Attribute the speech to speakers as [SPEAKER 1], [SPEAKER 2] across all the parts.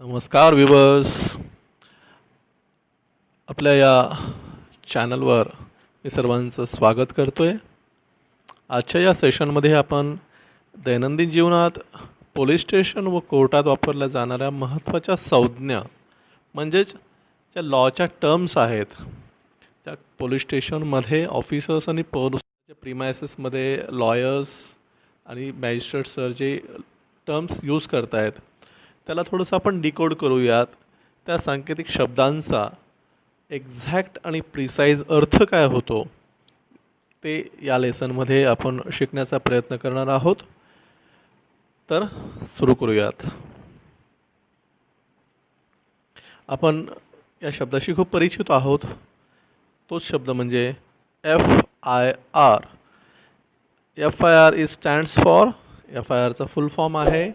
[SPEAKER 1] नमस्कार विवर्स, आपल्या या चॅनलवर मी सर्वांचं स्वागत करतो आहे. आजच्या या सेशनमध्ये आपण दैनंदिन जीवनात पोलीस स्टेशन व कोर्टात वापरल्या जाणाऱ्या महत्त्वाच्या संज्ञा म्हणजेच ज्या लॉच्या टर्म्स आहेत, त्या पोलीस स्टेशनमध्ये ऑफिसर्स आणि पोलीसच्या प्रिमायसेसमध्ये लॉयर्स आणि मॅजिस्ट्रेट सर जे टर्म्स यूज करत आहेत त्याला थोडंसं आपण डिकोड करूयात. त्या सांकेतिक शब्दांचा एक्झॅक्ट आणि प्रिसाईज अर्थ काय होतो ते या लेसनमध्ये आपण शिकण्याचा प्रयत्न करणार आहोत. तर सुरू करूयात. आपण या शब्दाशी खूप परिचित आहोत. तोच शब्द म्हणजे FIR. FIR is stands for, FIRचा फुल फॉर्म आहे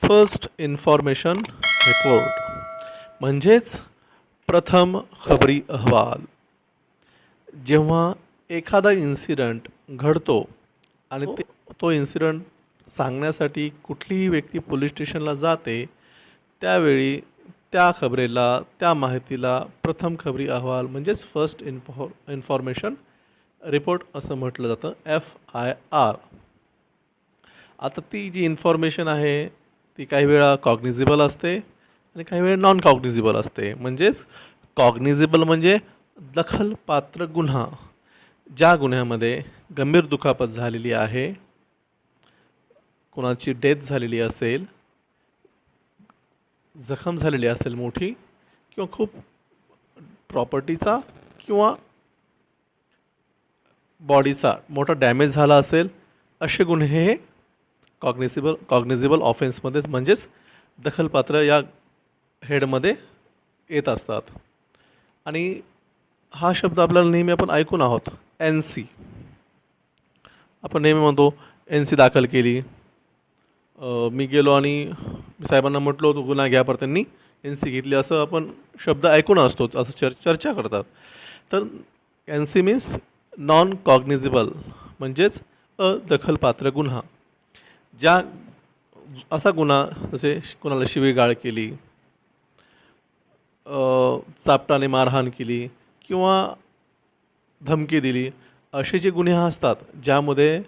[SPEAKER 1] फर्स्ट इन्फॉर्मेशन रिपोर्ट, म्हणजेच प्रथम खबरी अहवाल. जेव्हा एखादा इन्सिडंट घडतो आणि तो इन्सिडंट सांगण्यासाठी कुठलीही व्यक्ती पोलीस स्टेशनला जाते त्यावेळी त्या खबरेला, त्या माहितीला प्रथम खबरी अहवाल म्हणजेच फर्स्ट इन्फॉर्मेशन रिपोर्ट असं म्हटलं जातं, FIR. आता ती जी इन्फॉर्मेशन आहे ती काही वेळा कॉग्निझिबल असते आणि काही वेळा नॉन कॉग्निझिबल असते. म्हणजेच कॉग्निझिबल म्हणजे दखलपात्र गुन्हा, ज्या गुन्ह्यामध्ये गंभीर दुखापत झालेली आहे, कोणाची डेथ झालेली असेल, जखम झालेली असेल मोठी, किंवा खूप प्रॉपर्टीचा किंवा बॉडीचा मोठा डॅमेज झाला असेल, असे गुन्हे हे कॉग्निझिबल ऑफेन्समध्ये म्हणजेच दखलपात्र या हेडमध्ये येत असतात. आणि हा शब्द आपल्याला नेहमी आपण ऐकून आहोत, NC. आपण नेहमी म्हणतो NC दाखल केली. मी गेलो आणि मी साहेबांना म्हटलो तो गुन्हा घ्या, पर त्यांनी NC घेतली, असं आपण शब्द ऐकून असतोच, असं चर्चा करतात. तर NC मीन्स नॉन कॉग्निझिबल, म्हणजेच अदखलपात्र गुन्हा. ज्या असा गुन्हा जसे कोणाला शिवीगाळ केली, चापटाने मारहाण केली किंवा धमकी दिली, असे जे गुन्हे असतात ज्यामध्ये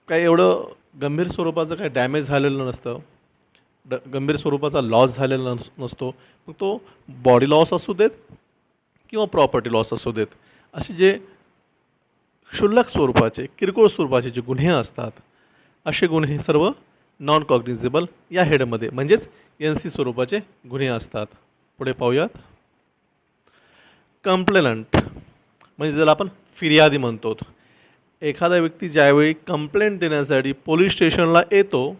[SPEAKER 1] काही एवढं गंभीर स्वरूपाचं काही डॅमेज झालेलं नसतं, गंभीर स्वरूपाचा लॉस झालेला नसतो, मग तो बॉडी लॉस असू देत किंवा प्रॉपर्टी लॉस असू देत, असे जे क्षुल्लक स्वरूपाचे, किरकोळ स्वरूपाचे जे गुन्हे असतात, असे गुन्हे सर्व नॉन कॉग्निझिबल या हेडमध्ये म्हणजेच NC स्वरूपाचे गुन्हे असतात. पुढे पाहूयात. कंप्लेनंट म्हणजे ज्याला आपण फिर्यादी म्हणतो. एखादा व्यक्ती ज्यावेळी कंप्लेंट देण्यासाठी पोलीस स्टेशनला येतो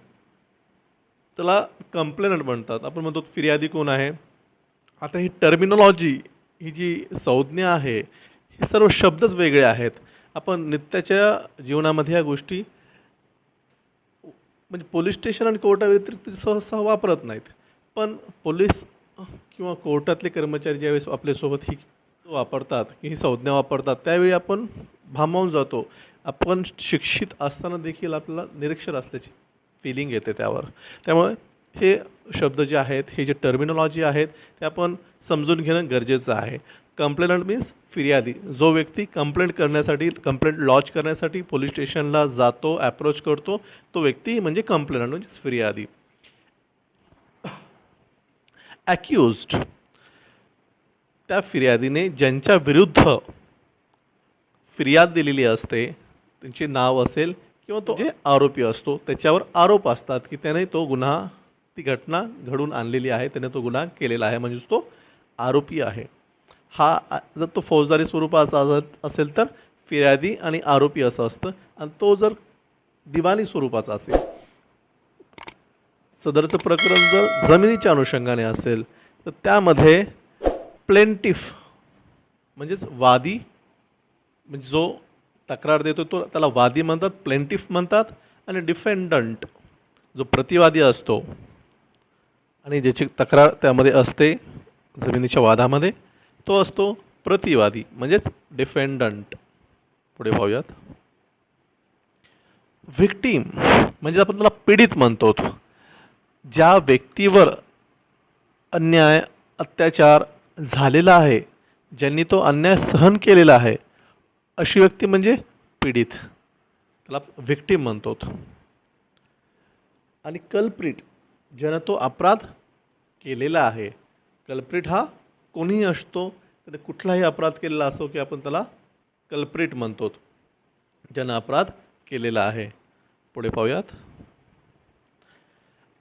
[SPEAKER 1] त्याला कंप्लेनंट म्हणतात. आपण म्हणतो फिर्यादी कोण आहे. आता ही टर्मिनॉलॉजी, ही जी संज्ञा आहे, हे सर्व शब्दच वेगळे आहेत. आपण नित्याच्या जीवनामध्ये या गोष्टी म्हणजे पोलीस स्टेशन आणि कोर्टाव्यतिरिक्त सहसा वापरत नाहीत. पण पोलीस किंवा कोर्टातले कर्मचारी ज्यावेळेस आपल्यासोबत ही वापरतात की ही संज्ञा वापरतात त्यावेळी आपण भांबावून जातो. आपण शिक्षित असताना देखील आपल्याला निरीक्षर असल्याची फिलिंग येते त्यावर. त्यामुळे हे शब्द जे आहेत, हे जे टर्मिनॉलॉजी आहेत, ते आपण समजून घेणं गरजेचं आहे. कंप्लेनंट मीन्स फिर्यादी, जो व्यक्ती कंप्लेंट करण्यासाठी, कंप्लेंट लॉन्च करण्यासाठी पोलीस स्टेशनला जातो, ॲप्रोच करतो, तो व्यक्ती म्हणजे कंप्लेनंट म्हणजेच फिर्यादी. ॲक्युज्ड, त्या फिर्यादीने ज्यांच्या विरुद्ध फिर्याद दिलेली असते त्यांचे नाव असेल किंवा तो जे आरोपी असतो त्याच्यावर आरोप असतात की त्याने तो गुन्हा, ती घटना घडून आणलेली आहे, त्याने तो गुन्हा केलेला आहे, म्हणजेच तो आरोपी आहे. हा जर तो फौजदारी स्वरूपाचा असेल तर फिर्यादी आणि आरोपी असं असतं. आणि तो जर दिवाणी स्वरूपाचा असेल, सदरचं प्रकरण जर जमिनीच्या अनुषंगाने असेल तर त्यामध्ये प्लेंटिफ म्हणजेच वादी, म्हणजे जो तक्रार देतो तो त्याला वादी म्हणतात, प्लेंटिफ म्हणतात. आणि डिफेंडंट जो प्रतिवादी असतो आणि ज्याची तक्रार त्यामध्ये असते जमिनीच्या वादामध्ये, तो असतो प्रतिवादी म्हणजेच डिफेंडंट. पुढे पाहूयात. व्हिक्टीम म्हणजे आपण त्याला पीडित म्हणतो. ज्या व्यक्तीवर अन्याय अत्याचार झालेला आहे, ज्यांनी तो अन्याय सहन केलेला आहे, अशी व्यक्ती म्हणजे पीडित, त्याला व्हिक्टीम म्हणतो. आणि कल्प्रिट, ज्यानं तो अपराध केलेला आहे. कल्प्रिट हा कोणीही असतो, त्याने कुठलाही अपराध केलेला असो की आपण त्याला कल्प्रिट म्हणतो, ज्यानं अपराध केलेला आहे. पुढे पाहूयात.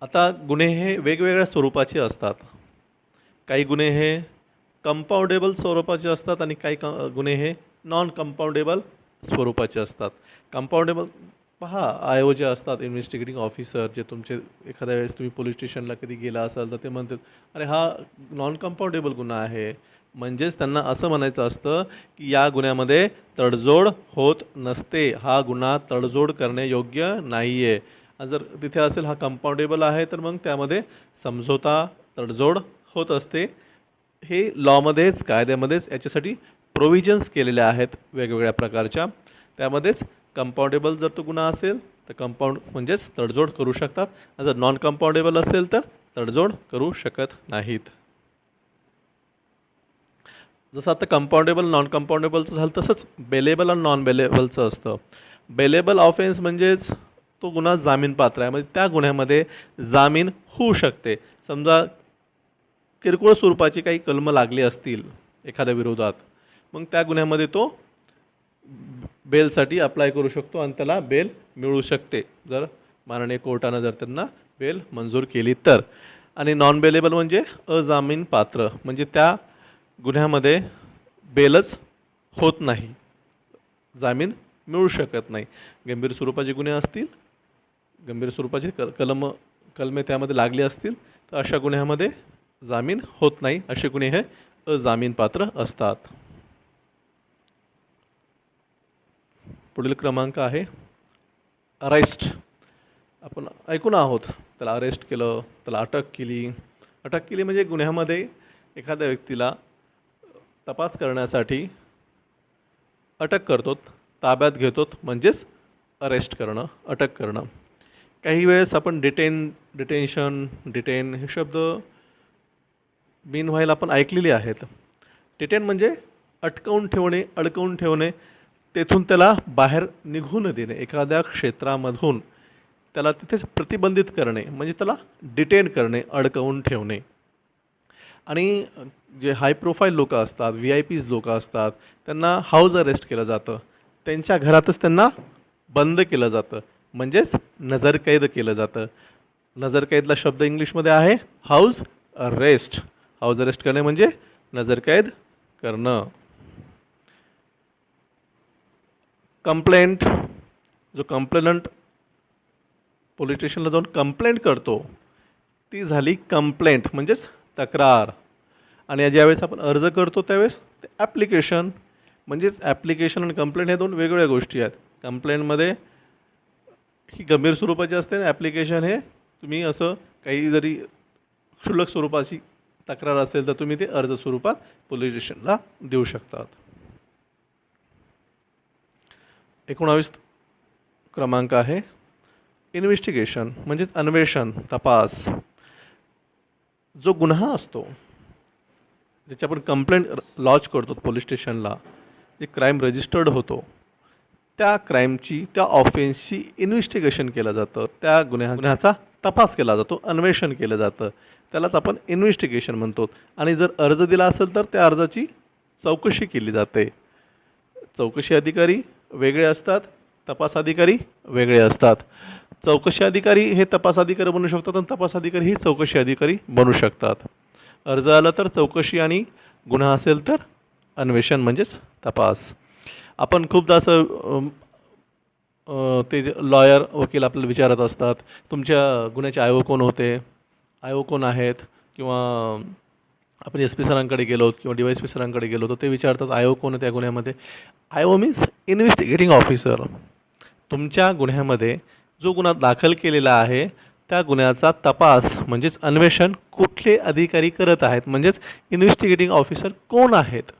[SPEAKER 1] आता गुन्हे हे वेगवेगळ्या स्वरूपाचे असतात. काही गुन्हे हे कंपाऊंडेबल स्वरूपाचे असतात आणि काही गुन्हे हे नॉन कंपाऊंडेबल स्वरूपाचे असतात. कंपाऊंडेबल पहा, आय ओ जे असतात, इन्व्हेस्टिगेटिंग ऑफिसर, जे तुमचे एखाद्या वेळेस तुम्ही पोलीस स्टेशनला कधी गेला असाल तर ते म्हणतात अरे हा नॉन कंपाऊंडेबल गुन्हा आहे. म्हणजेच त्यांना असं म्हणायचं असतं की या गुन्ह्यामध्ये तडजोड होत नसते, हा गुन्हा तडजोड करणे योग्य नाही आहे. जर तिथे असेल हा कंपाऊंडेबल आहे तर मग त्यामध्ये समझोता तडजोड होत असते. हे लॉमध्येच, कायद्यामध्येच याच्यासाठी प्रोव्हिजन्स केलेल्या आहेत वेगवेगळ्या प्रकारच्या. त्यामध्येच कंपाऊंडेबल जर तो गुन्हा असेल तर कंपाऊंड म्हणजेच तडजोड करू शकतात, जर नॉन कंपाऊंडेबल असेल तर तडजोड करू शकत नाहीत. जसं आता कंपाऊंडेबल नॉन कंपाऊंडेबलचं झालं तसंच बेलेबल आणि नॉन बेलेबलचं असतं. बेलेबल ऑफेन्स म्हणजेच तो गुन्हा जामीनपात्र आहे, म्हणजे त्या गुन्ह्यामध्ये जामीन होऊ शकते. समजा किरकोळ स्वरूपाची काही कलमं लागली असतील एखाद्या विरोधात, मग त्या गुन्ह्यामध्ये तो बेलसाठी अप्लाय करू शकतो आणि त्याला बेल मिळू शकते, जर माननीय कोर्टानं जर त्यांना बेल मंजूर केली तर. आणि नॉन बेलेबल म्हणजे अजामीनपात्र, म्हणजे त्या गुन्ह्यामध्ये बेलच होत नाही, जामीन मिळू शकत नाही. गंभीर स्वरूपाचे गुन्हे असतील, गंभीर स्वरूपाचे कलमे त्यामध्ये लागले असतील तर अशा गुन्ह्यामध्ये जामीन होत नाही. असे गुन्हे हे अजामीनपात्र असतात. पुढील क्रमांक आहे अरेस्ट. आपण ऐकून आहोत, त्याला अरेस्ट केलं, त्याला अटक केली. अटक केली म्हणजे गुन्ह्यामध्ये एखाद्या व्यक्तीला तपास करण्यासाठी अटक करतो, ताब्यात घेतो, म्हणजेच अरेस्ट करणं, अटक करणं. काही वेळेस आपण डिटेन हे शब्द मीनव्हाईल आपण ऐकलेले आहेत. डिटेन म्हणजे अटकवून ठेवणे, अडकवून ठेवणे, तेथून त्याला बाहेर निघून देणे, एखाद्या क्षेत्रामधून त्याला तिथेच प्रतिबंधित करणे, म्हणजे त्याला डिटेन करणे, अडकवून ठेवणे. आणि जे हाय प्रोफाईल लोकं असतात, VIPs लोकं असतात, त्यांना हाऊस अरेस्ट केलं जातं, त्यांच्या घरातच त्यांना बंद केलं जातं, म्हणजेच नजरकैद केलं जातं. नजरकैदला शब्द इंग्लिशमध्ये आहे हाऊस अरेस्ट. हाऊस अरेस्ट करणे म्हणजे नजरकैद करणं. कंप्लेंट, जो कंप्लेनंट पोलीस स्टेशनला जाऊन कंप्लेंट करतो ती झाली कंप्लेंट, म्हणजेच तक्रार. आणि ज्यावेळेस आपण अर्ज करतो त्यावेळेस ते ॲप्लिकेशन, म्हणजेच ॲप्लिकेशन आणि कंप्लेंट हे दोन वेगवेगळ्या गोष्टी आहेत. कंप्लेंटमध्ये ही गंभीर स्वरूपाची असते, ॲप्लिकेशन हे तुम्ही असं काही जरी क्षुल्लक स्वरूपाची तक्रार असेल तर तुम्ही ते अर्ज स्वरूपात पोलीस स्टेशनला देऊ शकतात. 19 क्रमांक आहे इन्व्हेस्टिगेशन, म्हणजेच अन्वेषण, तपास. जो गुन्हा असतो ज्याची आपण कंप्लेंट लॉन्च करतो पोलीस स्टेशनला, जे क्राईम रजिस्टर्ड होतो, त्या क्राईमची, त्या ऑफेन्सची इन्व्हेस्टिगेशन केलं जातं, त्या गुन्ह्याचा तपास केला जातो, अन्वेषण केलं जातं, त्यालाच आपण इन्व्हेस्टिगेशन म्हणतो. आणि जर अर्ज दिला असेल तर त्या अर्जाची चौकशी केली जाते. चौकशी अधिकारी वेगळे असतात, तपास अधिकारी वेगळे असतात. चौकशी अधिकारी हे तपास अधिकारी बनू शकतात आणि तपास अधिकारी ही चौकशी अधिकारी बनू शकतात. अर्ज आला तर चौकशी आणि गुन्हा असेल तर अन्वेषण म्हणजेच तपास. आपण खूपदा असं ते लॉयर, वकील आपल्याला विचारत असतात तुमच्या गुन्ह्याचे आय ओ कोण होते, आय ओ कोण आहेत, किंवा आपण SP सरांकडे गेलो किंवा DYSP सरांकडे गेलो तर ते विचारतात आय ओ कोण आहे त्या गुन्ह्यामध्ये. I O means investigating officer. तुमच्या गुन्ह्यामध्ये जो गुन्हा दाखल केलेला आहे त्या गुन्ह्याचा तपास म्हणजेच अन्वेषण कुठले अधिकारी करत आहेत, म्हणजेच इन्व्हेस्टिगेटिंग ऑफिसर कोण आहेत,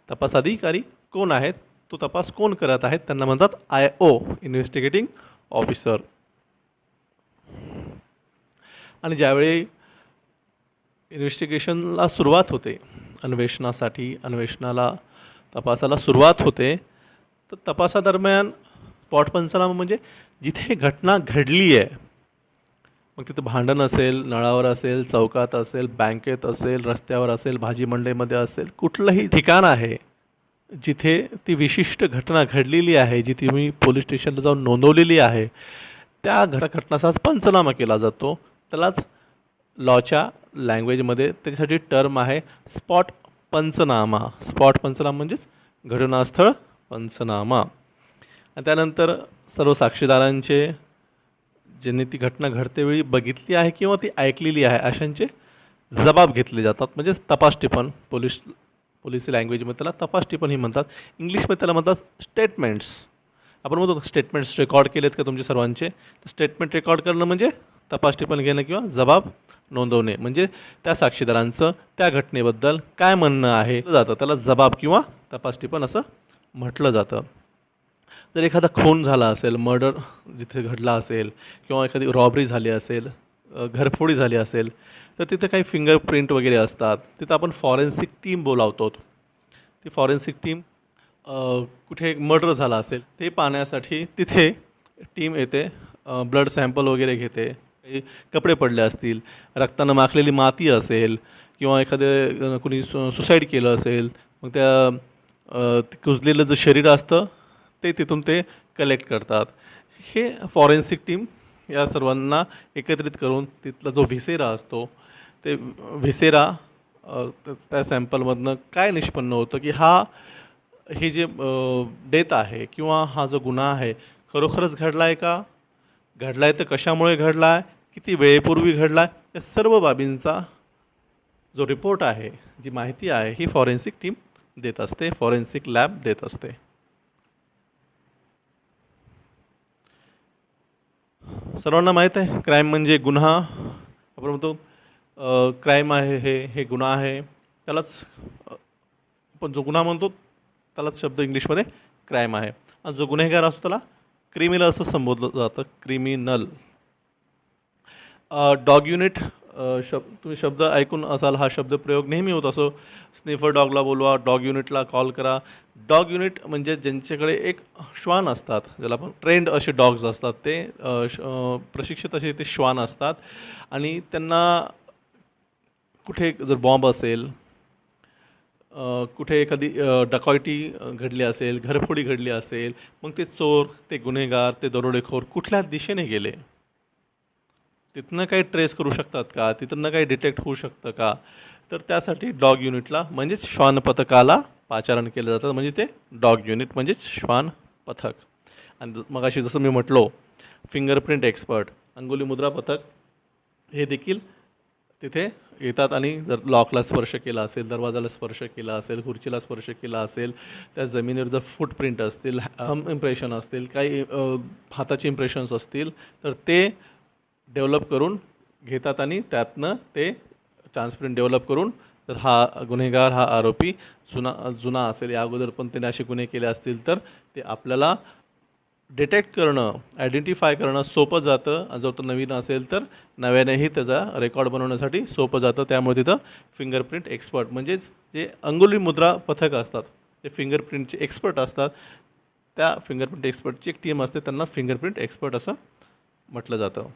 [SPEAKER 1] तपास अधिकारी कोण आहेत, तो तपास कोण करत आहेत, त्यांना म्हणतात IO, इन्व्हेस्टिगेटिंग ऑफिसर. आणि ज्यावेळी इन्व्हेस्टिगेशनला सुरुवात होते, अन्वेषणाला तपासाला सुरुवात होते. तर तपासादरम्यान स्पॉट पंचनामा म्हणजे जिथे घटना घडली आहे, मग तिथं भांडण असेल, नळावर असेल, चौकात असेल, बँकेत असेल, रस्त्यावर असेल, भाजी मंडईमध्ये असेल, कुठलंही ठिकाण आहे जिथे ती विशिष्ट घटना घडलेली आहे, जी तुम्ही पोलीस स्टेशनला जाऊन नोंदवलेली आहे, त्या घटनाचाच पंचनामा केला जातो. त्यालाच लॉच्या लँग्वेजमध्ये त्याच्यासाठी टर्म आहे स्पॉट पंचनामा. स्पॉट पंचनामा म्हणजेच घटनास्थळ पंचनामा. आणि त्यानंतर सर्व साक्षीदारांचे, ज्यांनी ती घटना घडतेवेळी बघितली आहे किंवा ती ऐकलेली आहे, अशांचे जबाब घेतले जातात. म्हणजेच तपास टिपण. पोलिसी लँग्वेजमध्ये त्याला तपास टिपण ही म्हणतात. इंग्लिशमध्ये त्याला म्हणतात स्टेटमेंट्स. आपण म्हणतो स्टेटमेंट्स रेकॉर्ड केलेत का तुमचे सर्वांचे, तर स्टेटमेंट रेकॉर्ड करणं म्हणजे तपास टिपण घेणं किंवा जबाब नोंदवणे. म्हणजे त्या साक्षीदारांचं त्या घटनेबद्दल काय म्हणणं आहे जातं, त्याला जबाब किंवा तपास टिपण असं म्हटलं जातं. जर एखादा खून झाला असेल, मर्डर जिथे घडला असेल, किंवा एखादी रॉबरी झाली असेल, घरफोडी झाली असेल, तर तिथे काही फिंगरप्रिंट वगैरे असतात. तिथं आपण फॉरेन्सिक टीम बोलावतो. ती फॉरेन्सिक टीम कुठे मर्डर झाला असेल ते पाहण्यासाठी तिथे टीम येते, ब्लड सॅम्पल वगैरे घेते. काही कपडे पडले असतील, रक्तानं माखलेली माती असेल, किंवा एखादे कुणी सुसाईड केलं असेल, मग त्या कुजलेलं जे शरीर असतं ते तिथून ते कलेक्ट करतात. हे फॉरेन्सिक टीम या सर्वांना एकत्रित करून तिथला जो व्हिसेरा असतो, ते व्हिसेरा त्या सॅम्पलमधनं काय निष्पन्न होतं की हे जे डेथ आहे किंवा हा जो गुन्हा आहे खरोखरच घडला आहे का, घडला आहे तर कशामुळे घडला आहे, किती वेळेपूर्वी घडला आहे, या सर्व बाबींचा जो रिपोर्ट आहे, जी माहिती आहे, ही फॉरेन्सिक टीम देत असते, फॉरेन्सिक लॅब देत असते. सर्वांना माहीत आहे क्राईम म्हणजे गुन्हा. आपण म्हणतो क्राईम आहे, हे गुन्हा आहे. त्यालाच पण जो गुन्हा म्हणतो त्यालाच शब्द इंग्लिशमध्ये क्राईम आहे. आणि जो गुन्हेगार असतो त्याला क्रिमिनल असं संबोधलं जातं, क्रिमिनल. डॉग युनिट तुम्ही शब्द ऐकून असाल. हा शब्दप्रयोग नेहमी होत असो. स्निफर डॉगला बोलवा, डॉग युनिटला कॉल करा. डॉग युनिट म्हणजे ज्यांच्याकडे एक श्वान असतात, ज्याला आपण ट्रेंड असे डॉग्स असतात, ते प्रशिक्षित असे ते श्वान असतात. आणि त्यांना कुठे जर बॉम्ब असेल, कुठे एखादी डकॉयटी घडली असेल, घरफोडी घडली असेल, मग ते चोर, ते गुन्हेगार, ते दरोडेखोर कुठल्या दिशेने गेले, तिथनं काही ट्रेस करू शकतात का, तिथनं काही डिटेक्ट होऊ शकतं का, तर त्यासाठी डॉग युनिटला म्हणजेच श्वान पथकाला पाचारण केलं जातं. म्हणजे ते डॉग युनिट म्हणजेच श्वान पथक. आणि मगाशी जसं मी म्हटलो, फिंगरप्रिंट एक्सपर्ट, अंगुली मुद्रा पथक, हे देखील तिथे येतात. आणि जर लॉकला स्पर्श केला असेल, दरवाजाला स्पर्श केला असेल, खुर्चीला स्पर्श केला असेल, त्या जमिनीवर जर फूटप्रिंट असतील, थंब इम्प्रेशन असतील, काही हाताचे इम्प्रेशन्स असतील, तर ते डेव्हलप करून घेतात. आणि त्यातनं ते चान्स प्रिंट डेव्हलप करून, तर हा गुन्हेगार, हा आरोपी जुना असेल, या अगोदर पण त्याने असे गुन्हे केले असतील, तर ते आपल्याला डिटेक्ट करणं, आयडेंटिफाय करणं सोपं जातं. आणि जर तो नवीन असेल तर नव्यानेही त्याचा रेकॉर्ड बनवण्यासाठी सोपं जातं. त्यामुळे तिथं फिंगरप्रिंट एक्सपर्ट म्हणजेच जे अंगुली मुद्रा पथक असतात, ते फिंगरप्रिंटचे एक्सपर्ट असतात. त्या फिंगरप्रिंट एक्सपर्टची एक टीम असते, त्यांना फिंगरप्रिंट एक्सपर्ट असं म्हटलं जातं.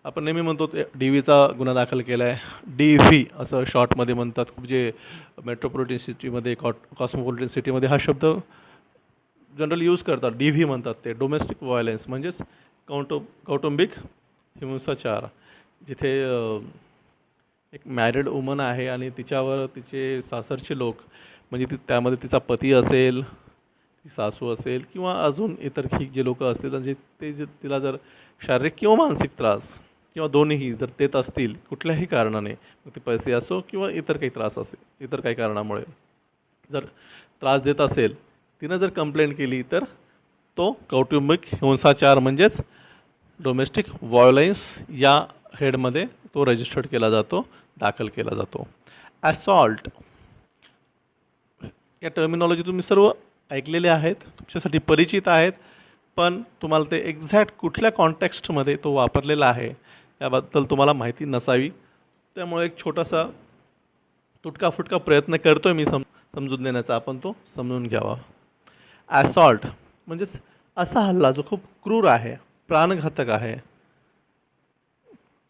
[SPEAKER 1] आपण नेहमी म्हणतो DVचा गुन्हा दाखल केला आहे, DV असं शॉर्टमध्ये म्हणतात. खूप जे मेट्रोपॉलिटन सिटीमध्ये, कॉस्मोपॉलिटन सिटीमध्ये हा शब्द जनरल यूज करतात, DV म्हणतात. ते डोमेस्टिक व्हायलन्स म्हणजेच कौटुंबिक हिंसाचार. जिथे एक मॅरिड वुमन आहे आणि तिच्यावर तिचे सासरचे लोक, म्हणजे त्यामध्ये तिचा पती असेल, ती सासू असेल, किंवा अजून इतर जे लोक असतील, जे तिला जर शारीरिक किंवा मानसिक त्रास किंवा दोन्हीही जर देत असतील कुठल्याही कारणाने, मग ते पैसे असो किंवा इतर काही त्रास असेल, इतर काही कारणामुळे जर त्रास देत असेल, तिनं जर कंप्लेंट केली, तर तो कौटुंबिक हिंसाचार म्हणजेच डोमेस्टिक व्हायोलन्स या हेडमध्ये तो रजिस्टर्ड केला जातो, दाखल केला जातो. असॉल्ट या टर्मिनॉलॉजी तुम्ही सर्व ऐकलेले आहेत, तुमच्यासाठी परिचित आहेत, पण तुम्हाला ते एक्झॅक्ट कुठल्या कॉन्टेक्स्टमध्ये तो वापरलेला आहे याबद्दल तुम्हाला माहिती नसावी त्यामुळे एक छोटासा तुटका फुटका प्रयत्न करतो आहे मी समजून देण्याचा, आपण तो समजून घ्यावा. ॲसॉल्ट म्हणजेच असा हल्ला जो खूप क्रूर आहे, प्राणघातक आहे.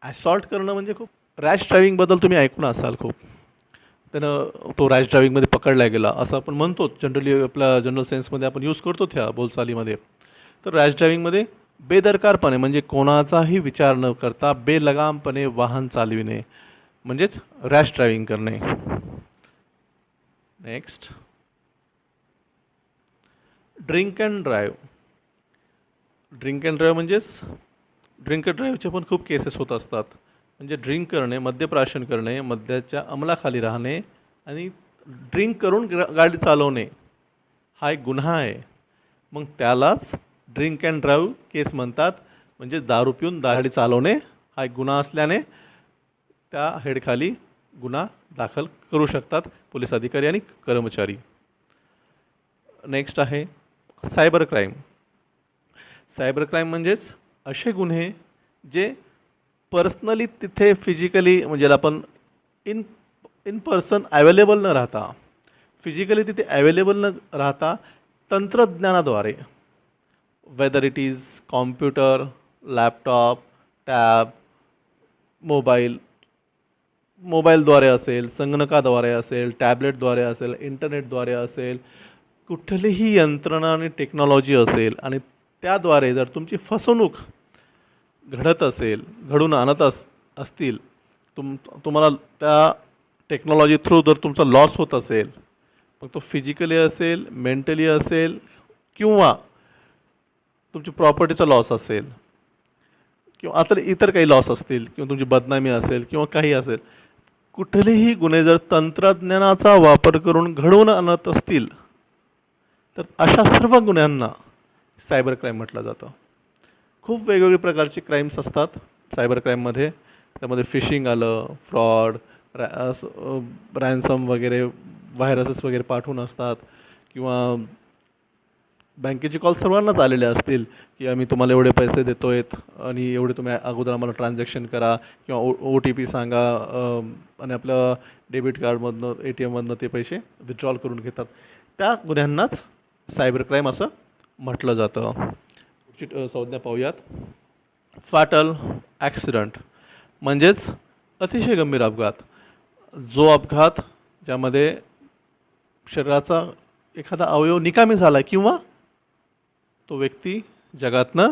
[SPEAKER 1] ॲसॉल्ट करणं म्हणजे खूप रॅश ड्रायव्हिंगबद्दल तुम्ही ऐकून असाल खूप. त्यानं तो रॅश ड्रायव्हिंगमध्ये पकडला गेला असं आपण म्हणतो. जनरली आपल्या जनरल सेन्समध्ये आपण यूज करतो त्या बोलचालीमध्ये. तर रॅश ड्रायव्हिंगमध्ये बेदरकारपणे म्हणजे कोणाचाही विचार न करता बेलगामपणे वाहन चालविणे म्हणजेच रॅश ड्रायव्हिंग करणे. Next, drink and drive. Drink and drive म्हणजेच ड्रिंक अँड ड्राईव्हचे पण खूप केसेस होत असतात. म्हणजे ड्रिंक करणे, मद्यप्राशन करणे, मद्याच्या अंमलाखाली राहणे आणि ड्रिंक करून गाडी चालवणे हा एक गुन्हा आहे. मग त्यालाच ड्रिंक अँड ड्राईव्ह केस म्हणतात. म्हणजे दारू पिऊन गाडी चालवणे हा एक गुन्हा असल्याने त्या हेडखाली गुन्हा दाखल करू शकतात पोलीस अधिकारी आणि कर्मचारी. नेक्स्ट आहे सायबर क्राईम. सायबर क्राईम म्हणजेच असे गुन्हे जे पर्सनली तिथे फिजिकली म्हणजे आपण इन पर्सन अवेलेबल न राहता, फिजिकली तिथे अवेलेबल न राहता तंत्रज्ञानाद्वारे, whether it is computer, laptop, tab, मोबाईलद्वारे असेल, संगणकाद्वारे असेल, टॅबलेटद्वारे असेल, इंटरनेटद्वारे असेल, कुठलीही यंत्रणा आणि टेक्नॉलॉजी असेल आणि त्याद्वारे जर तुमची फसवणूक घडत असेल, घडून आणत असतील, तुम्हाला त्या टेक्नॉलॉजी थ्रू जर तुमचा लॉस होत असेल, मग तो फिजिकली असेल, मेंटली असेल किंवा तुमची प्रॉपर्टीचा लॉस असेल किंवा आता इतर काही लॉस असतील किंवा तुमची बदनामी असेल किंवा काही असेल, कुठलेही गुन्हे जर तंत्रज्ञानाचा वापर करून घडवून आणत असतील तर अशा सर्व गुन्ह्यांना सायबर क्राईम म्हटलं जातं. खूप वेगवेगळे प्रकारचे क्राईम्स असतात सायबर क्राईममध्ये. त्यामध्ये फिशिंग आलं, फ्रॉड, रॅन्सम वगैरे, व्हायरसेस वगैरे पाठवून असतात किंवा बँकेचे कॉल सर्वांनाच आलेले असतील की आम्ही तुम्हाला एवढे पैसे देतो आहेत आणि एवढे तुम्ही अगोदर आम्हाला ट्रान्झॅक्शन करा किंवा OTP सांगा आणि आपलं डेबिट कार्डमधनं ATMमधनं ते पैसे विथड्रॉल करून घेतात. त्या गुन्ह्यांनाच सायबर क्राईम असं म्हटलं जातं. पुढची संज्ञा पाहूयात. फॅटल ॲक्सिडंट म्हणजेच अतिशय गंभीर अपघात. जो अपघात ज्यामध्ये शरीराचा एखादा अवयव निकामी झाला किंवा तो व्यक्ती जगातनं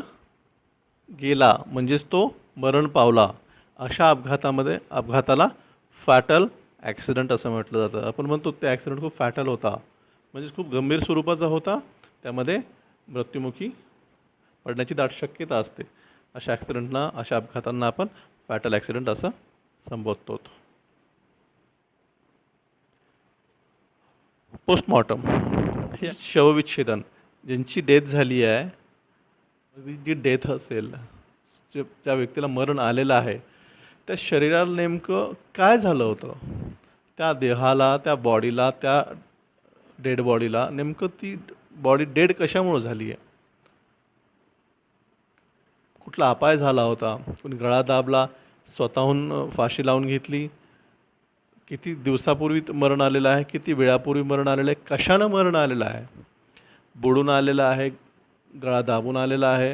[SPEAKER 1] गेला म्हणजेच तो मरण पावला, अशा अपघाताला फॅटल ॲक्सिडंट असं म्हटलं जातं. आपण म्हणतो ते ॲक्सिडंट खूप फॅटल होता, म्हणजेच खूप गंभीर स्वरूपाचा होता, त्यामध्ये मृत्युमुखी पडण्याची दाट शक्यता असते. अशा ॲक्सिडंटना, अशा अपघातांना आपण फॅटल ॲक्सिडंट असं संबोधतो. पोस्टमॉर्टम हे शवविच्छेदन. ज्यांची डेथ झाली आहे, जी डेथ असेल, ज्या व्यक्तीला मरण आलेलं आहे, त्या शरीराला नेमकं काय झालं होतं, त्या देहाला, त्या बॉडीला, त्या डेड बॉडीला नेमकं ती बॉडी डेड कशामुळे झाली आहे, कुठला अपाय झाला होता, कोणी गळा दाबला, स्वतःहून फाशी लावून घेतली, किती दिवसापूर्वी मरण आलेलं आहे, किती वेळापूर्वी मरण आलेलं आहे, कशानं मरण आलेलं आहे, बुडून आलेलं आहे, गळा दाबून आलेला आहे,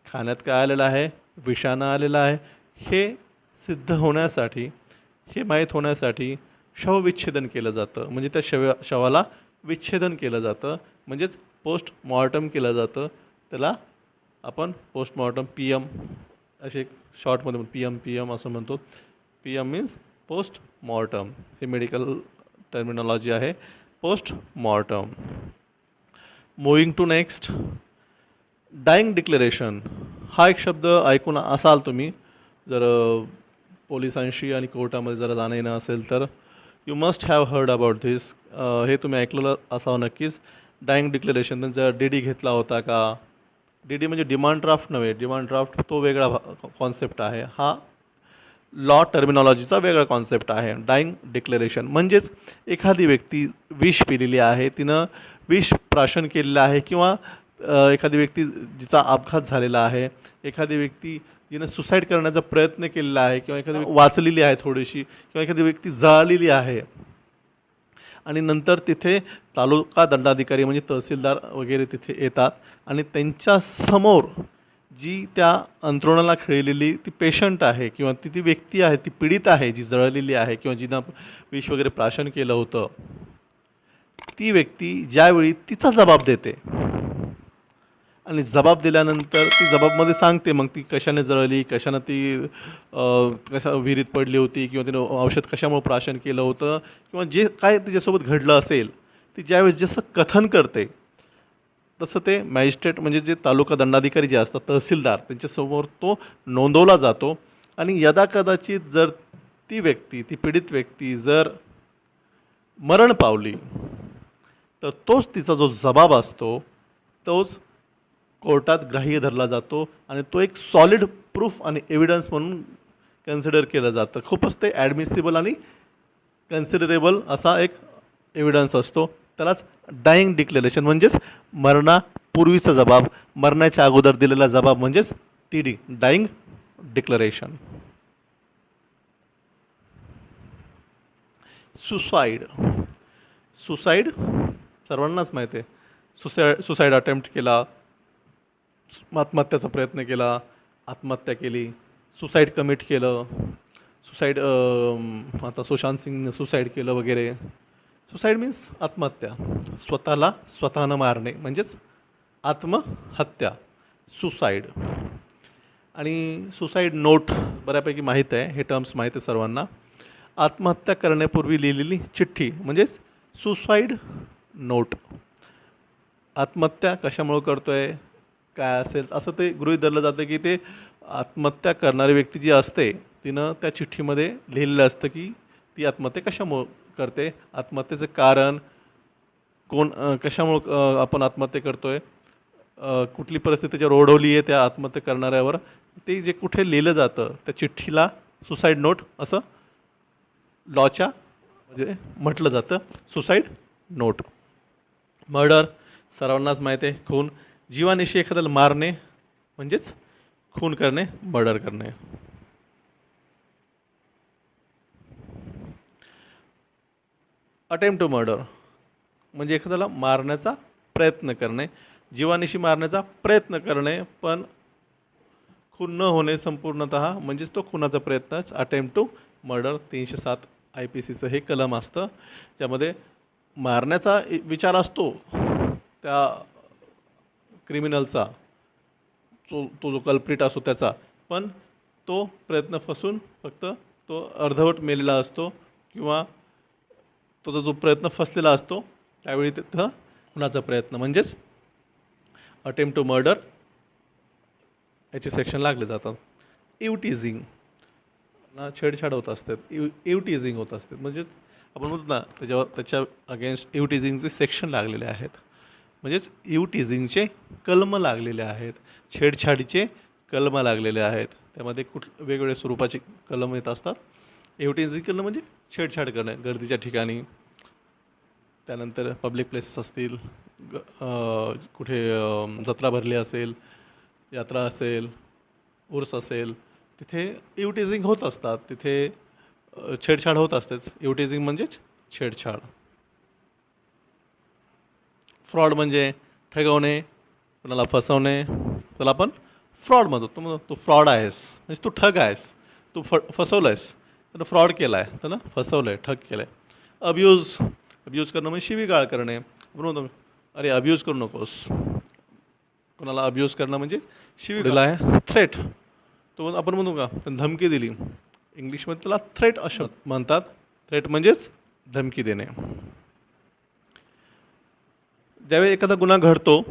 [SPEAKER 1] खाण्यात काय आलेलं आहे, विषाणं आलेलं आहे, हे सिद्ध होण्यासाठी, हे माहीत होण्यासाठी शवविच्छेदन केलं जातं. म्हणजे त्या शवाला विच्छेदन केलं जातं, म्हणजेच पोस्टमॉर्टम केलं जातं. त्याला आपण पोस्टमॉर्टम PM असे शॉर्टमध्ये PM असं म्हणतो. PM मीन्स पोस्टमॉर्टम, हे मेडिकल टर्मिनॉलॉजी आहे, postmortem. Moving to next, dying declaration. हा एक शब्द ऐकून असाल तुम्ही, जर पोलिसांशी आणि कोर्टामध्ये जरा जाणं येणं असेल तर you must have heard about this. हे तुम्ही ऐकलेलं असावं नक्कीच. डाईंग डिक्लेरेशन, त्यांचा DD घेतला होता का? DD म्हणजे डिमांड ड्राफ्ट नव्हे, डिमांड ड्राफ्ट तो वेगळा कॉन्सेप्ट आहे, हा लॉ टर्मिनॉलॉजीचा वेगळा कॉन्सेप्ट आहे. डाईंग डिक्लेरेशन म्हणजेच एखादी व्यक्ती विष पिलेली आहे, तिनं विष प्राशन केलेलं आहे किंवा एखादी व्यक्ती जिचा अपघात झालेला आहे, एखादी व्यक्ती जिने सुसाईड करण्याचा प्रयत्न केलेला आहे किंवा एखादी वाचलेली आहे थोडीशी किंवा एखादी व्यक्ती जळालेली आहे आणि नंतर तिथे तालुका दंडाधिकारी म्हणजे तहसीलदार वगैरे तिथे येतात आणि त्यांच्या समोर जी त्या अंथरुणाला खिळलेली ती पेशंट आहे किंवा ती व्यक्ती आहे, ती पीडित आहे, जी जळलेली आहे किंवा जिनं विष वगैरे प्राशन केलं होतं, ती व्यक्ती ज्यावेळी तिचा जबाब देते आणि जबाब दिल्यानंतर ती जबाबमध्ये सांगते मग ती कशाने जळली, कशानं ती कशा विहिरीत पडली होती किंवा तिनं औषध कशामुळे प्राशन केलं होतं किंवा जे काय तिच्यासोबत घडलं असेल, ती ज्यावेळेस जसं कथन करते तसं ते मॅजिस्ट्रेट म्हणजे जे तालुका दंडाधिकारी जे असतात, तहसीलदार, त्यांच्यासमोर तो नोंदवला जातो आणि यदाकदाचित जर ती व्यक्ती, ती पीडित व्यक्ती जर मरण पावली तर तोच तिचा जो जबाब असतो तोच कोर्टात ग्राह्य धरला जातो आणि तो एक सॉलिड प्रूफ आणि एव्हिडन्स म्हणून कन्सिडर केलं जातं. खूपच ते ॲडमिसिबल आणि कन्सिडरेबल असा एक एव्हिडन्स असतो. त्यालाच डाईंग डिक्लेरेशन म्हणजेच मरणापूर्वीचा जबाब, मरण्याच्या अगोदर दिलेला जबाब म्हणजेच TD, डाईंग डिक्लेरेशन. सुसाईड सर्वांनाच माहिती आहे. सुसाईड अटेम्प्ट केला, आत्महत्याचा प्रयत्न केला, आत्महत्या केली, सुसाईड कमिट केलं, सुसाईड आता सुशांत सिंगने सुसाईड केलं वगैरे. सुसाईड मीन्स आत्महत्या, स्वतःला स्वतःनं मारणे म्हणजेच आत्महत्या, सुसाईड. आणि सुसाईड नोट बऱ्यापैकी माहीत आहे, हे टर्म्स माहीत आहे सर्वांना. आत्महत्या करण्यापूर्वी लिहिलेली चिठ्ठी म्हणजेच सुसाईड नोट. आत्महत्या कशामुळे करतो आहे, काय असेल असं ते गृहीत धरलं जातं की ते आत्महत्या करणारी व्यक्ती जी असते तिनं त्या चिठ्ठीमध्ये लिहिलेलं असतं की ती आत्महत्या कशामुळे करते, आत्महत्येचं कारण कोण, कशामुळं आपण आत्महत्या करतो आहे, कुठली परिस्थिती त्याच्यावर ओढवली आहे त्या आत्महत्या करणाऱ्यावर, ते जे कुठे लिहिलं जातं त्या चिठ्ठीला सुसाईड नोट असं लॉच्या म्हणजे म्हटलं जातं. Suicide note. मर्डर सर्वांनाच माहिती आहे, खून. जीवानिशी एखाद्याला मारणे म्हणजेच खून करणे, मर्डर करणे. अटेम्प्ट टू मर्डर म्हणजे एखाद्याला मारण्याचा प्रयत्न करणे, जीवानिशी मारण्याचा प्रयत्न करणे पण खून न होणे संपूर्णतः म्हणजेच तो खुनाचा प्रयत्नच अटेम्प्ट टू मर्डर. 307 IPCचं हे कलम असतं ज्यामध्ये मारण्याचा विचार असतो त्या क्रिमिनलचा, तो जो कल्प्रिट असतो त्याचा, पण तो प्रयत्न फसून फक्त तो अर्धवट मेलेला असतो किंवा तो जो प्रयत्न फसलेला असतो त्यावेळी तिथं खुनाचा प्रयत्न म्हणजेच अटेम्प्ट टू मर्डर याचे सेक्शन लागले जातात. इवटीझिंग ना छेडछाड होत असतात, इवटीझिंग होत असतात म्हणजेच आपण म्हणतो ना त्याच्या अगेन्स्ट इवटीझिंगचे सेक्शन लागलेले आहेत, म्हणजेच इवटीझिंगचे कलम लागलेले आहेत, छेडछाडीचे कलम लागलेले आहेत. त्यामध्ये वेगवेगळ्या स्वरूपाचे कलम येत असतात. इवटीझिंग करणं म्हणजे छेडछाड करणं गर्दीच्या ठिकाणी, त्यानंतर पब्लिक प्लेसेस असतील, कुठे जत्रा भरली असेल, यात्रा असेल, उर्स असेल, तिथे इवटीझिंग होत असतात, तिथे छेडछाड होत असतेच. इवटीझिंग म्हणजेच छेडछाड. फ्रॉड म्हणजे ठगवणे, कोणाला फसवणे, त्याला आपण फ्रॉड म्हणतो. तू फ्रॉड आहेस म्हणजे तू ठग आहेस, तू फसवलं आहेस, त्यानं फ्रॉड केला आहे, त्यानं फसवलं आहे, ठग केलं आहे. अब्यूज करणं म्हणजे शिवीगाळ करणे. आपण म्हणतो अरे अब्यूज करू नकोस, कोणाला अब्यूज करणं म्हणजे शिवीगाळ आहे. थ्रेट, तो आपण म्हणतो का त्यानं धमकी दिली, इंग्लिशमध्ये त्याला थ्रेट असं म्हणतात. थ्रेट म्हणजेच धमकी देणे. ज्यावेळी एखादा गुन्हा घडतो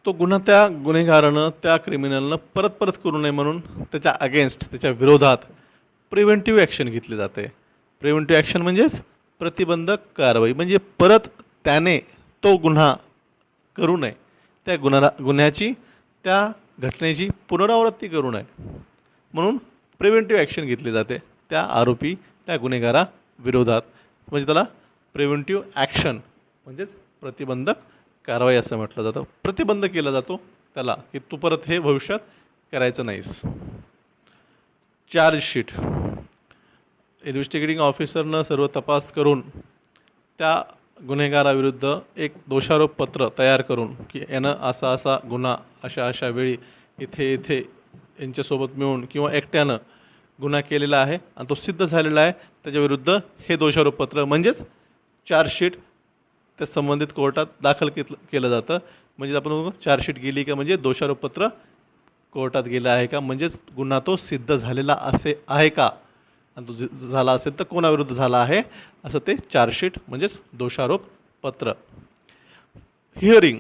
[SPEAKER 1] तो गुन्हा त्या गुन्हेगारानं, त्या क्रिमिनलनं परत करू नये म्हणून त्याच्या अगेन्स्ट, त्याच्या विरोधात प्रिव्हेंटिव्ह ॲक्शन घेतली जाते. प्रिव्हेंटिव्ह ॲक्शन म्हणजेच प्रतिबंधक कारवाई, म्हणजे परत त्याने तो गुन्हा करू नये, त्या गुन्ह्याची, त्या घटनेची पुनरावृत्ती करू नये म्हणून प्रिव्हेंटिव्ह ॲक्शन घेतली जाते त्या आरोपी, त्या गुन्हेगाराविरोधात. म्हणजे त्याला प्रिव्हेंटिव्ह ॲक्शन म्हणजेच प्रतिबंधक कारवाई असं म्हटलं जातं. प्रतिबंध केला जातो त्याला की तू परत हे भविष्यात करायचं नाहीस. चार्जशीट, इन्व्हेस्टिगेटिंग ऑफिसरनं सर्व तपास करून त्या गुन्हेगाराविरुद्ध एक दोषारोपपत्र तयार करून की यानं असा असा गुन्हा अशा अशा वेळी इथे इथे यांच्यासोबत मिळून किंवा एकट्यानं गुन्हा केलेला आहे आणि तो सिद्ध झालेला आहे, त्याच्याविरुद्ध हे दोषारोपपत्र म्हणजेच चार्जशीट त्या संबंधित कोर्टात दाखल केलं जातं. म्हणजे आपण चार्जशीट गेली का म्हणजे दोषारोपपत्र कोर्टात गेलं आहे का, म्हणजेच गुन्हा तो सिद्ध झालेला आहे का, आणि तो झाला असेल तर कोणाविरुद्ध झाला आहे असं ते चार्जशीट म्हणजेच दोषारोपपत्र. हिअरिंग,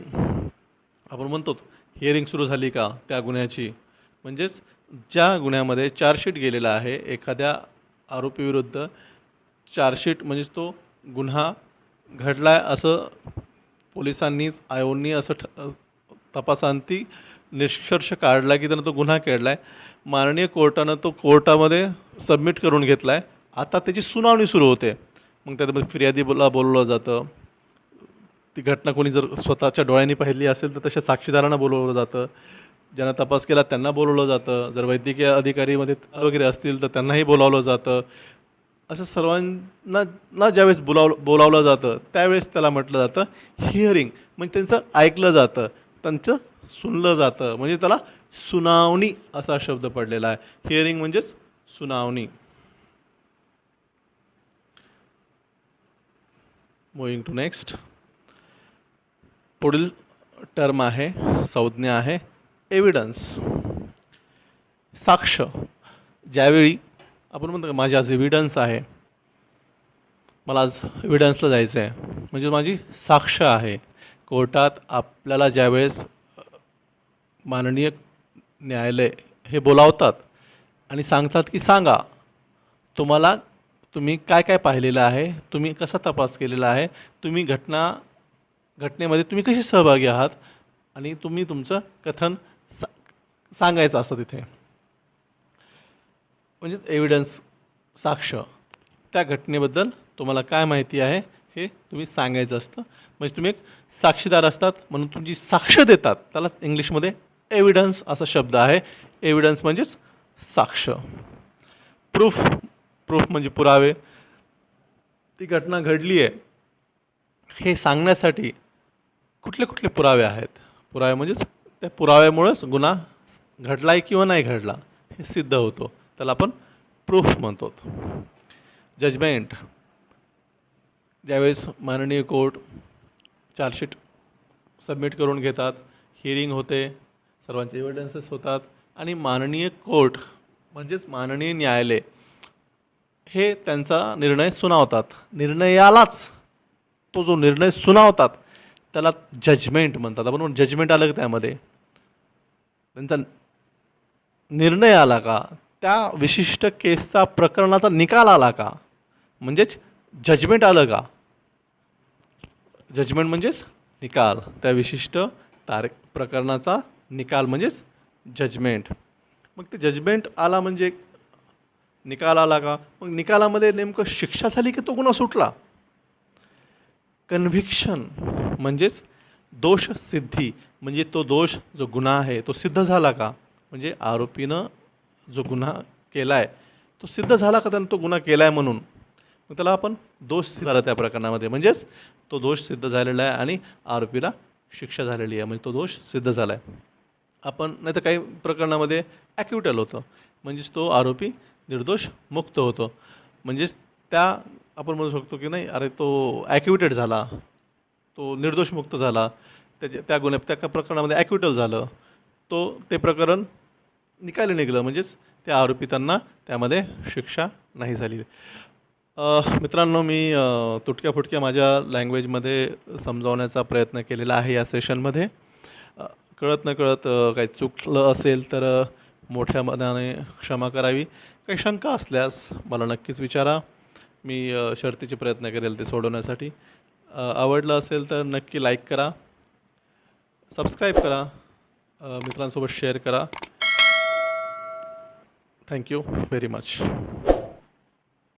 [SPEAKER 1] आपण म्हणतो हिअरिंग सुरू झाली का त्या गुन्ह्याची, म्हणजेच ज्या गुन्ह्यामध्ये चार्जशीट गेलेला आहे एखाद्या आरोपीविरुद्ध, चार्जशीट म्हणजेच तो गुन्हा घडला आहे असं पोलिसांनीच आयोगनी असं तपासांती निष्कर्ष काढला की त्यानं तो गुन्हा केला आहे, माननीय कोर्टानं तो कोर्टामध्ये सबमिट करून घेतला आहे. आता त्याची सुनावणी सुरू होते. मग त्यामध्ये फिर्यादीला बोलवलं जातं, ती घटना कोणी जर स्वतःच्या डोळ्यांनी पाहिली असेल तर तशा साक्षीदारांना बोलवलं जातं, ज्यांना तपास केला त्यांना बोलवलं जातं, जर वैद्यकीय अधिकारीमध्ये वगैरे असतील तर त्यांनाही बोलावलं जातं. असं सर्वांना ज्यावेळेस बोलावलं जातं त्यावेळेस त्याला म्हटलं जातं हिअरिंग, म्हणजे त्यांचं ऐकलं जातं, त्यांचं सुनलं जातं, म्हणजे त्याला सुनावणी असा शब्द पडलेला आहे. हिअरिंग म्हणजेच सुनावणी. मूव्हिंग टू नेक्स्ट, पुढील टर्म आहे, संज्ञा आहे एव्हिडन्स. साक्ष, ज्यावेळी आपण म्हणतो माझी आज एव्हिडन्स आहे, मला आज एव्हिडन्सला जायचं आहे, म्हणजे माझी साक्ष आहे. कोर्टात आपल्याला ज्यावेळेस माननीय न्यायालय हे बोलावतात आणि सांगतात की सांगा तुम्ही काय काय पाहिलेलं आहे, तुम्ही कसा तपास केलेला आहे, तुम्ही घटनेमध्ये तुम्ही कसे सहभागी आहात आणि तुम्ही तुमचं कथन सांगायचं असतं तिथे. म्हणजे एव्हिडन्स, साक्ष, त्या घटनेबद्दल तुम्हाला काय माहिती आहे हे तुम्ही सांगायचं असतं. म्हणजे तुम्ही एक साक्षीदार असतात म्हणून तुमची साक्ष देतात, त्याला इंग्लिशमध्ये एव्हिडन्स असा शब्द आहे. एव्हिडन्स म्हणजेच साक्ष. प्रूफ, प्रूफ म्हणजे पुरावे, ती घटना घडली आहे हे सांगण्यासाठी कुठले कुठले पुरावे आहेत. पुरावे म्हणजेच त्या पुराव्यामुळेच गुन्हा घडला आहे किंवा नाही घडला हे सिद्ध होतो, त्याला आपण प्रूफ म्हणतो. जजमेंट, ज्यावेळेस माननीय कोर्ट चार्जशीट सबमिट करून घेतात, हिअरिंग होते, सर्वांचे एव्हिडन्सेस होतात आणि माननीय कोर्ट म्हणजेच माननीय न्यायालय हे त्यांचा निर्णय सुनावतात. निर्णयालाच तो जो निर्णय सुनावतात त्याला जजमेंट म्हणतात. आपण जजमेंट आलं का त्यामध्ये, त्यांचा निर्णय आला का, त्या विशिष्ट केसचा प्रकरणाचा निकाल आला का, म्हणजेच जजमेंट आलं का. जजमेंट म्हणजेच निकाल, त्या विशिष्ट प्रकरणाचा निकाल म्हणजेच जजमेंट. मग ते जजमेंट आला म्हणजे निकाल आला का, मग निकालामध्ये नेमकं शिक्षा झाली की तो गुन्हा सुटला. कन्व्हिक्शन म्हणजेच दोष सिद्धी, म्हणजे तो दोष जो गुन्हा आहे तो सिद्ध झाला का, म्हणजे आरोपीनं जो गुन्हा केला आहे तो सिद्ध झाला का, त्यानं तो गुन्हा केला आहे म्हणून, मग त्याला आपण दोष झाला त्या प्रकरणामध्ये, म्हणजेच तो दोष सिद्ध झालेला आहे आणि आरोपीला शिक्षा झालेली आहे, म्हणजे तो दोष सिद्ध झाला आहे. आपण नाही तर काही प्रकरणामध्ये ॲक्विटल होतं, म्हणजेच तो आरोपी निर्दोष मुक्त होतो. म्हणजेच त्या आपण म्हणू शकतो की नाही अरे तो ॲक्विटेड झाला, तो निर्दोष मुक्त झाला, त्या त्या प्रकरणामध्ये ॲक्विटल झालं, ते प्रकरण निकाली निघालं, म्हणजेच त्या आरोपी त्यांना त्यामध्ये शिक्षा नाही झाली. मित्रांनो, मी तुटक्या फुटक्या माझ्या लँग्वेजमध्ये समजावण्याचा प्रयत्न केलेला आहे या सेशनमध्ये. कळत न कळत काही चुकलं असेल तर मोठ्या मनाने क्षमा करावी. काही शंका असल्यास मला नक्कीच विचारा, मी शर्तीचे प्रयत्न करेल ते सोडवण्यासाठी. आवडलं असेल तर नक्की लाईक करा, सबस्क्राईब करा, मित्रांसोबत शेअर करा. Thank you very much.